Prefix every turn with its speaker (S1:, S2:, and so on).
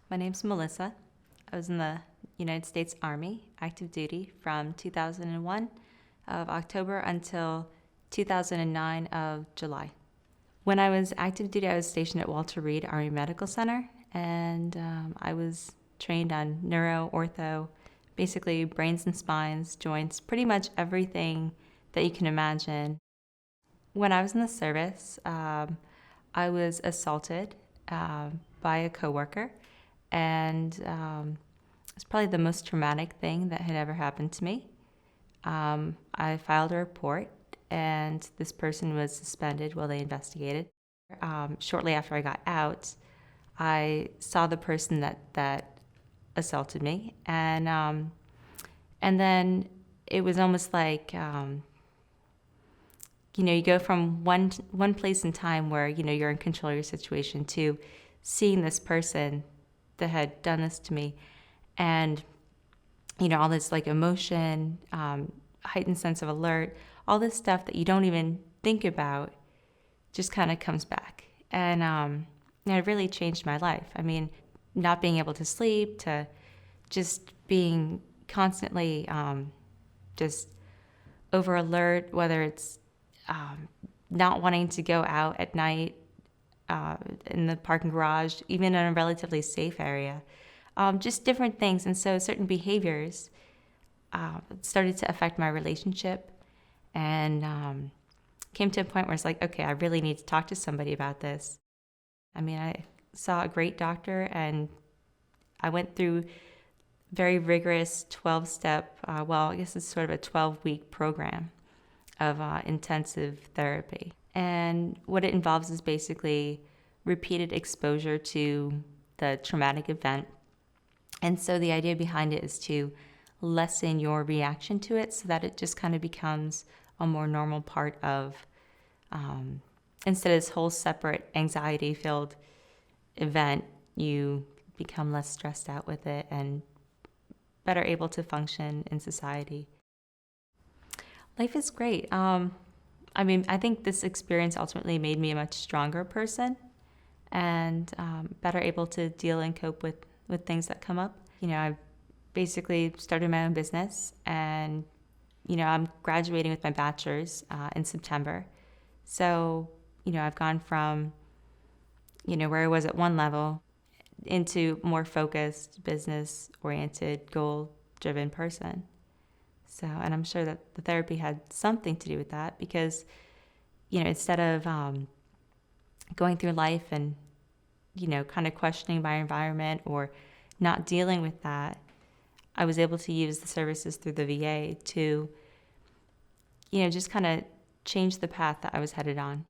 S1: My name's Melissa. I was in the United States Army, active duty, from 2001 of October until 2009 of July. When I was active duty, I was stationed at Walter Reed Army Medical Center, and I was trained on neuro, ortho, basically brains and spines, joints, pretty much everything that you can imagine. When I was in the service, I was assaulted by a coworker, and it's probably the most traumatic thing that had ever happened to me. I filed a report, and this person was suspended while they investigated. Shortly after I got out, I saw the person that assaulted me, and then it was almost like you go from one place in time where you're in control of your situation to seeing this person that had done this to me, and all this like emotion, heightened sense of alert, all this stuff that you don't even think about just kind of comes back, and it really changed my life. I mean, not being able to sleep, to just being constantly just over alert, whether it's not wanting to go out at night in the parking garage, even in a relatively safe area, just different things. And so certain behaviors started to affect my relationship, and came to a point where it's like, okay, I really need to talk to somebody about this. I mean, I saw a great doctor, and I went through very rigorous 12-step, I guess it's sort of a 12-week program of intensive therapy. And what it involves is basically repeated exposure to the traumatic event. And so the idea behind it is to lessen your reaction to it so that it just kind of becomes a more normal part of, instead of this whole separate anxiety-filled event, you become less stressed out with it and better able to function in society. Life is great. I think this experience ultimately made me a much stronger person, and better able to deal and cope with things that come up. I've basically started my own business, and I'm graduating with my bachelor's in September. So I've gone from where I was at one level into more focused, business-oriented, goal-driven person. So, and I'm sure that the therapy had something to do with that, because, instead of going through life and, kind of questioning my environment or not dealing with that, I was able to use the services through the VA to, just kind of change the path that I was headed on.